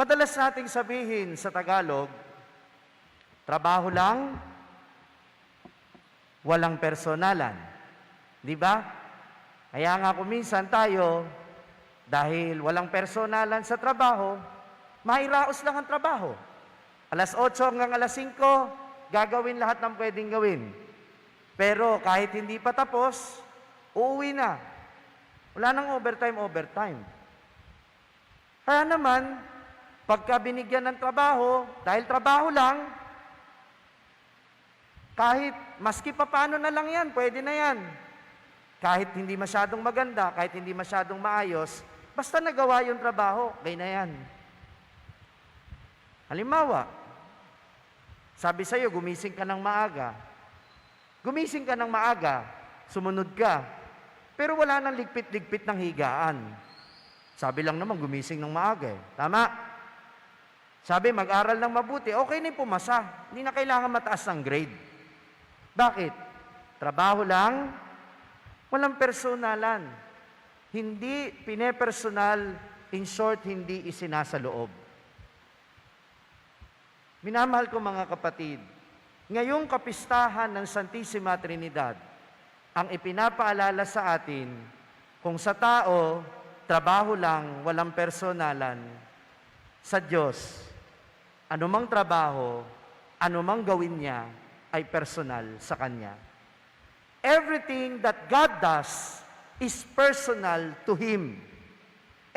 Madalas nating sabihin sa Tagalog, trabaho lang, walang personalan. Di ba? Kaya nga kuminsan tayo, dahil walang personalan sa trabaho, mahiraos lang ang trabaho. Alas 8 hanggang alas 5, gagawin lahat ng pwedeng gawin. Pero kahit hindi pa tapos, uuwi na. Wala nang overtime. Kaya naman, pagka binigyan ng trabaho, dahil trabaho lang, kahit maski pa paano na lang yan, pwede na yan. Kahit hindi masyadong maganda, kahit hindi masyadong maayos, basta nagawa yung trabaho, gay na yan. Halimbawa, sabi sa'yo, gumising ka ng maaga. Gumising ka ng maaga, sumunod ka, pero wala nang ligpit-ligpit ng higaan. Sabi lang naman, gumising ng maaga eh. Tama? Sabi, mag-aral ng mabuti, okay na yung pumasa. Hindi na kailangan mataas ng grade. Bakit? Trabaho lang, walang personalan. Hindi pinepersonal, in short, hindi isinasaloob. Minamahal ko mga kapatid, ngayong kapistahan ng Santissima Trinidad, ang ipinapaalala sa atin, kung sa tao, trabaho lang, walang personalan, sa Diyos, anumang trabaho, anumang gawin niya, ay personal sa Kanya. Everything that God does is personal to Him.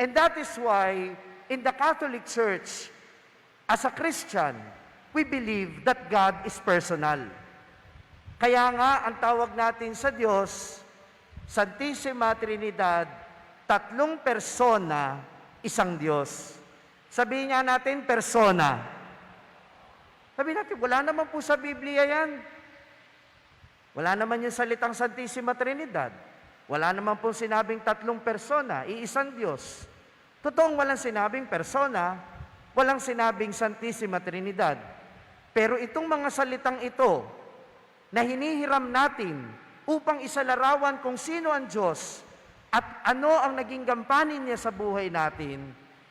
And that is why, in the Catholic Church, as a Christian, we believe that God is personal. Kaya nga, ang tawag natin sa Diyos, Santissima Trinidad, 3 persona, isang Diyos. Sabihin nga natin, persona. Sabihin natin, wala naman po sa Biblia yan. Wala naman yung salitang Santissima Trinidad. Wala naman po sinabing 3 persona, iisang Diyos. Totoong walang sinabing persona, walang sinabing Santissima Trinidad. Pero itong mga salitang ito, na hinihiram natin upang isalarawan kung sino ang Diyos at ano ang naging gampanin niya sa buhay natin,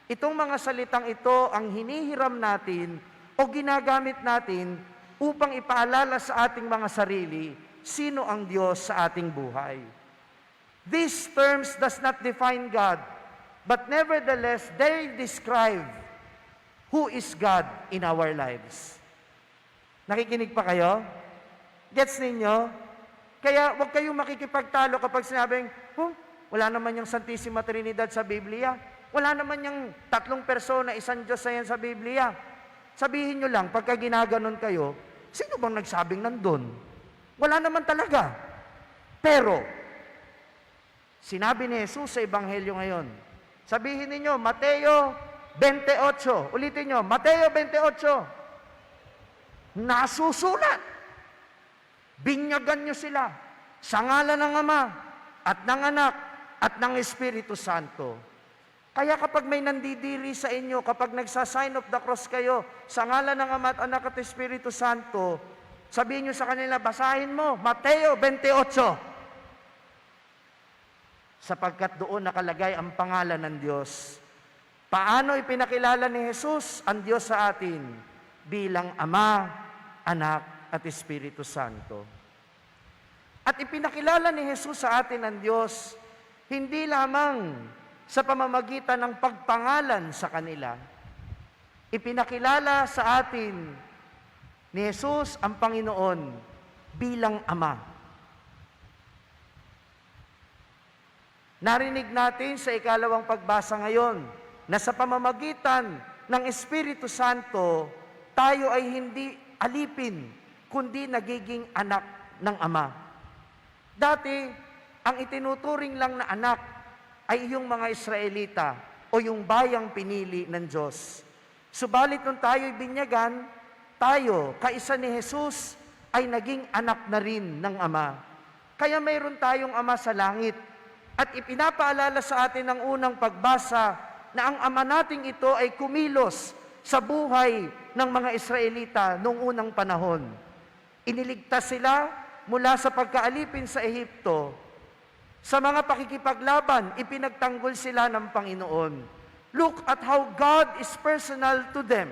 itong mga salitang ito ang hinihiram natin o ginagamit natin upang ipaalala sa ating mga sarili sino ang Diyos sa ating buhay. These terms does not define God, but nevertheless, they describe who is God in our lives. Nakikinig pa kayo? Gets ninyo? Kaya huwag kayong makikipagtalo kapag sinabing, wala naman yung Santissima Trinidad sa Biblia. Wala naman yung 3 persona, isang Diyos na yan sa Biblia. Sabihin nyo lang, pagka ginaganon kayo, sino bang nagsabing nandun? Wala naman talaga. Pero, sinabi ni Jesus sa Ebanghelyo ngayon, sabihin ninyo, Mateo 28. Ulitin nyo, Mateo 28. Nasusulat. Binyagan nyo sila sa ngalan ng Ama at ng Anak at ng Espiritu Santo. Kaya kapag may nandidiri sa inyo, kapag nagsasign of the cross kayo sa ngalan ng Ama at Anak at Espiritu Santo, sabihin nyo sa kanila, basahin mo, Mateo 28. Sapagkat doon nakalagay ang pangalan ng Diyos. Paano ipinakilala ni Jesus ang Diyos sa atin? Bilang Ama, Anak, at Espiritu Santo. At ipinakilala ni Jesus sa atin ang Diyos, hindi lamang sa pamamagitan ng pagpangalan sa kanila. Ipinakilala sa atin ni Jesus ang Panginoon bilang Ama. Narinig natin sa ikalawang pagbasa ngayon na sa pamamagitan ng Espiritu Santo, tayo ay hindi alipin, kundi nagiging anak ng Ama. Dati, ang itinuturing lang na anak ay yung mga Israelita o yung bayang pinili ng Diyos. Subalit nung tayo'y binyagan, tayo, kaisa ni Jesus, ay naging anak na rin ng Ama. Kaya mayroon tayong Ama sa langit. At ipinapaalala sa atin ng unang pagbasa na ang Ama nating ito ay kumilos sa buhay ng mga Israelita noong unang panahon. Iniligtas sila mula sa pagkaalipin sa Ehipto. Sa mga pakikipaglaban, ipinagtanggol sila ng Panginoon. Look at how God is personal to them.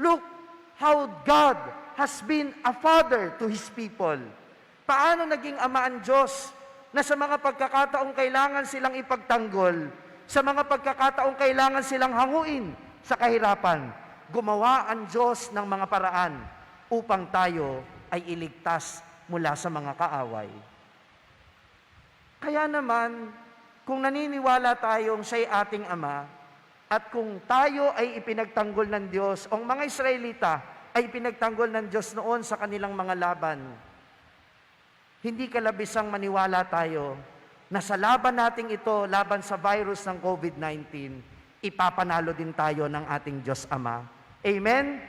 Look how God has been a father to His people. Paano naging ama ang Diyos na sa mga pagkakataong kailangan silang ipagtanggol, sa mga pagkakataong kailangan silang hanguin sa kahirapan, gumawa ang Diyos ng mga paraan upang tayo ay iligtas mula sa mga kaaway. Kaya naman, kung naniniwala tayong siya'y ating ama, at kung tayo ay ipinagtanggol ng Diyos, o ang mga Israelita ay ipinagtanggol ng Diyos noon sa kanilang mga laban, hindi kalabisang maniwala tayo na sa laban nating ito, laban sa virus ng COVID-19, ipapanalo din tayo ng ating Diyos Ama. Amen?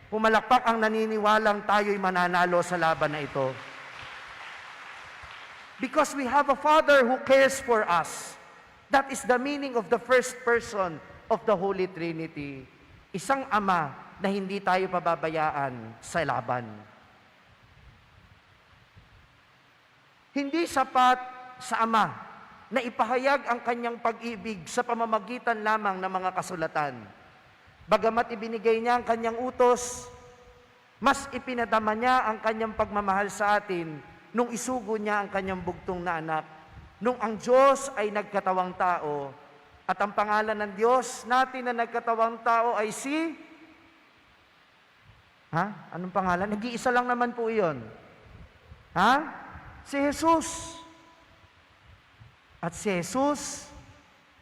Pumalakpak ang naniniwalang tayo'y mananalo sa laban na ito. Because we have a Father who cares for us. That is the meaning of the first person of the Holy Trinity. Isang Ama na hindi tayo pababayaan sa laban. Hindi sapat sa Ama na ipahayag ang kanyang pag-ibig sa pamamagitan lamang ng mga kasulatan. Bagamat ibinigay niya ang kanyang utos, mas ipinadama niya ang kanyang pagmamahal sa atin nung isugo niya ang kanyang bugtong na anak, nung ang Diyos ay nagkatawang tao, at ang pangalan ng Diyos natin na nagkatawang tao ay si... Anong pangalan? Nag-iisa lang naman po iyon. Si Jesus. At si Jesus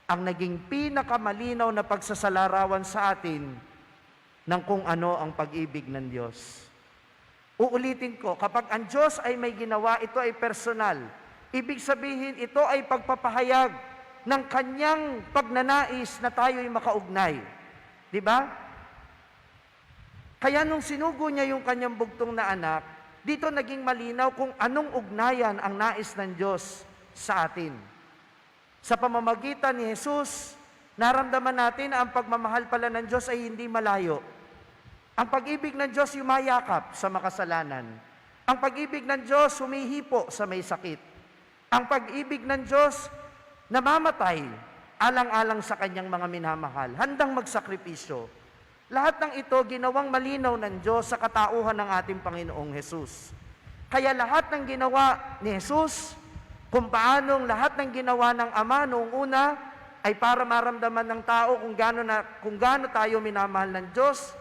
ang naging pinakamalinaw na pagsasalarawan sa atin ng kung ano ang pag-ibig ng Diyos. Uulitin ko, kapag ang Diyos ay may ginawa, ito ay personal. Ibig sabihin, ito ay pagpapahayag ng kanyang pagnanais na tayo'y makaugnay. Di ba? Kaya nung sinugo niya yung kanyang bugtong na anak, dito naging malinaw kung anong ugnayan ang nais ng Diyos sa atin. Sa pamamagitan ni Jesus, naramdaman natin na ang pagmamahal pala ng Diyos ay hindi malayo. Ang pag-ibig ng Diyos yumayakap sa makasalanan. Ang pag-ibig ng Diyos humihipo sa may sakit. Ang pag-ibig ng Diyos namamatay alang-alang sa kanyang mga minamahal, handang magsakripisyo. Lahat ng ito ginawang malinaw ng Diyos sa katauhan ng ating Panginoong Jesus. Kaya lahat ng ginawa ni Jesus, kung paanong lahat ng ginawa ng Ama noong una, ay para maramdaman ng tao kung gaano tayo minamahal ng Diyos.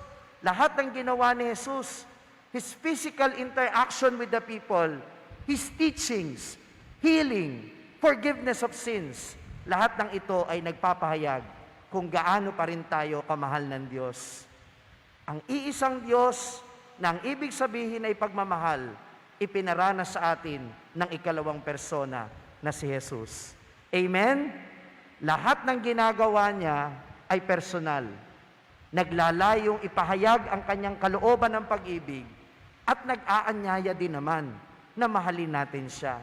Lahat ng ginawa ni Jesus, His physical interaction with the people, His teachings, healing, forgiveness of sins, lahat ng ito ay nagpapahayag kung gaano pa rin tayo kamahal ng Diyos. Ang iisang Diyos na ang ibig sabihin ay pagmamahal, ipinaranas sa atin ng ikalawang persona na si Jesus. Amen? Lahat ng ginagawa niya ay personal. Naglalayong ipahayag ang kanyang kalooban ng pag-ibig at nag-aanyaya din naman na mahalin natin siya.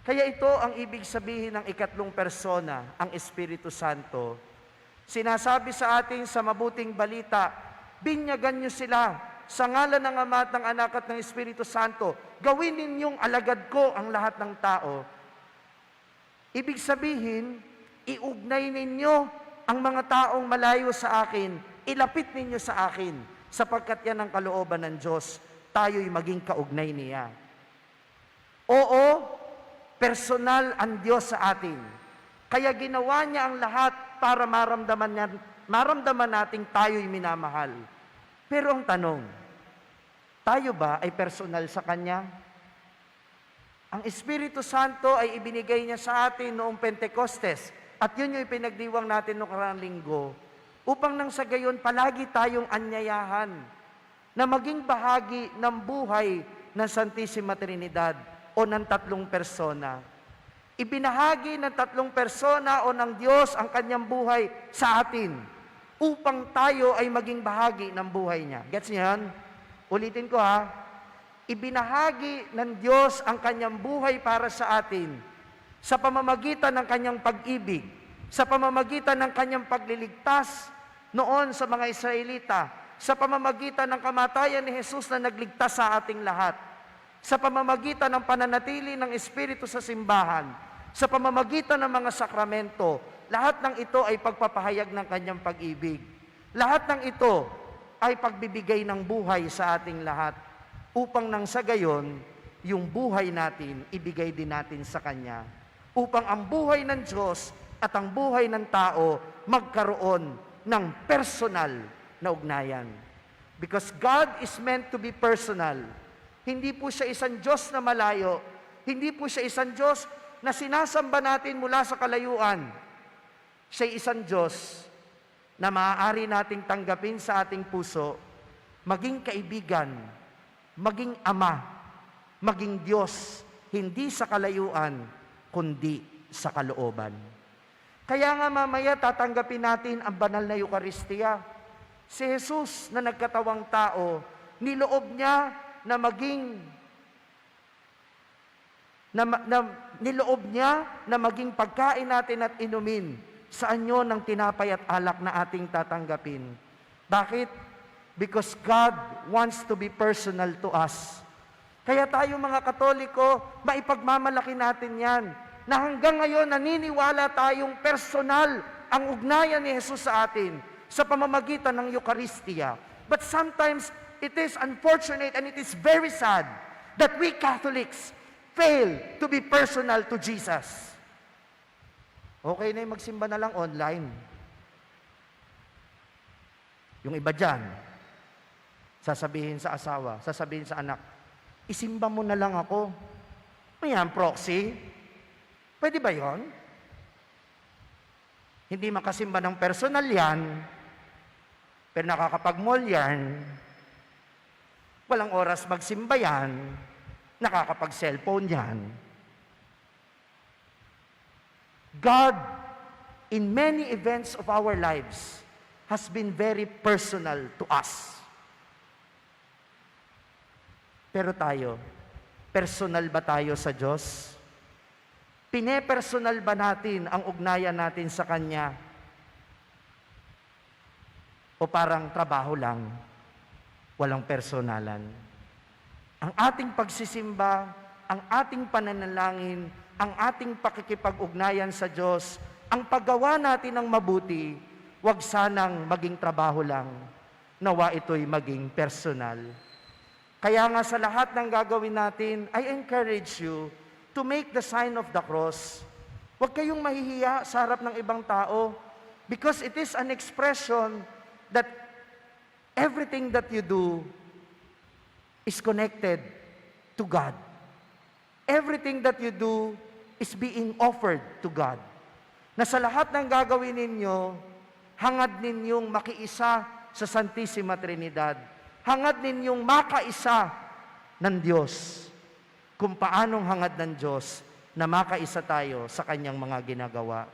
Kaya ito ang ibig sabihin ng ikatlong persona, ang Espiritu Santo. Sinasabi sa atin sa mabuting balita, binyagan niyo sila sa ngalan ng Ama at ng Anak at ng Espiritu Santo. Gawin ninyong alagad ko ang lahat ng tao. Ibig sabihin, iugnay ninyo ang mga taong malayo sa akin. Ilapit ninyo sa akin, sapagkat yan ang kalooban ng Diyos. Tayo'y maging kaugnay niya. Oo, personal ang Diyos sa atin. Kaya ginawa niya ang lahat para maramdaman nating tayo'y minamahal. Pero ang tanong, tayo ba ay personal sa Kanya? Ang Espiritu Santo ay ibinigay niya sa atin noong Pentecostes, at yun yung pinagdiwang natin noong karang linggo, upang nang sa gayon palagi tayong anyayahan na maging bahagi ng buhay ng Santissima Trinidad o ng tatlong persona. Ibinahagi ng tatlong persona o ng Diyos ang kanyang buhay sa atin upang tayo ay maging bahagi ng buhay niya. Gets niyo yan? Ulitin ko ha. Ibinahagi ng Diyos ang kanyang buhay para sa atin sa pamamagitan ng kanyang pag-ibig, sa pamamagitan ng kanyang pagliligtas noon sa mga Israelita, sa pamamagitan ng kamatayan ni Jesus na nagligtas sa ating lahat, sa pamamagitan ng pananatili ng Espiritu sa simbahan, sa pamamagitan ng mga sakramento, lahat ng ito ay pagpapahayag ng kanyang pag-ibig. Lahat ng ito ay pagbibigay ng buhay sa ating lahat upang nang sa gayon, yung buhay natin, ibigay din natin sa Kanya. Upang ang buhay ng Diyos at ang buhay ng tao magkaroon ng personal na ugnayan. Because God is meant to be personal. Hindi po siya isang Diyos na malayo. Hindi po siya isang Diyos na sinasamba natin mula sa kalayuan. Siya isang Diyos na maaari nating tanggapin sa ating puso, maging kaibigan, maging ama, maging Diyos, hindi sa kalayuan, kundi sa kalooban. Kaya nga mamaya tatanggapin natin ang banal na Eucharistia. Si Jesus na nagkatawang tao, niloob niya na niloob niya na maging pagkain natin at inumin sa anyo ng tinapay at alak na ating tatanggapin. Bakit? Because God wants to be personal to us. Kaya tayo mga Katoliko, maipagmamalaki natin yan, na hanggang ngayon naniniwala tayong personal ang ugnayan ni Jesus sa atin sa pamamagitan ng Eucharistia. But sometimes, it is unfortunate and it is very sad that we Catholics fail to be personal to Jesus. Okay na yung magsimba na lang online. Yung iba dyan, sasabihin sa asawa, sasabihin sa anak, isimba mo na lang ako. Ayan, proxy. Pwede ba yon? Hindi makasimba ng personal yan, pero nakakapag-mall yan, walang oras magsimba yan, nakakapag-cellphone yan. God, in many events of our lives, has been very personal to us. Pero tayo, personal ba tayo sa Diyos? Pinepersonal ba natin ang ugnayan natin sa Kanya? O parang trabaho lang, walang personalan? Ang ating pagsisimba, ang ating pananalangin, ang ating pakikipag-ugnayan sa Diyos, ang paggawa natin ng mabuti, huwag sanang maging trabaho lang, nawa ito'y maging personal. Kaya nga sa lahat ng gagawin natin, I encourage you to make the sign of the cross. Huwag kayong mahihiya sa harap ng ibang tao because it is an expression that everything that you do is connected to God. Everything that you do is being offered to God. Na sa lahat ng gagawin ninyo, hangad ninyong makiisa sa Santissima Trinidad. Hangad ninyong makaisa ng Diyos. Kung paanong hangad ng Diyos na makaisa tayo sa Kanyang mga ginagawa.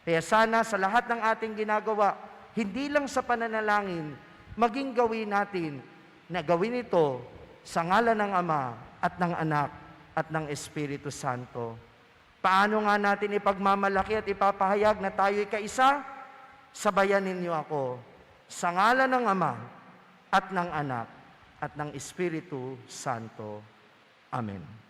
Kaya sana sa lahat ng ating ginagawa, hindi lang sa pananalangin, maging gawin natin na gawin ito sa ngalan ng Ama at ng Anak at ng Espiritu Santo. Paano nga natin ipagmamalaki at ipapahayag na tayo'y kaisa? Sabayan ninyo ako sa ngalan ng Ama at ng Anak at ng Espiritu Santo. Amen.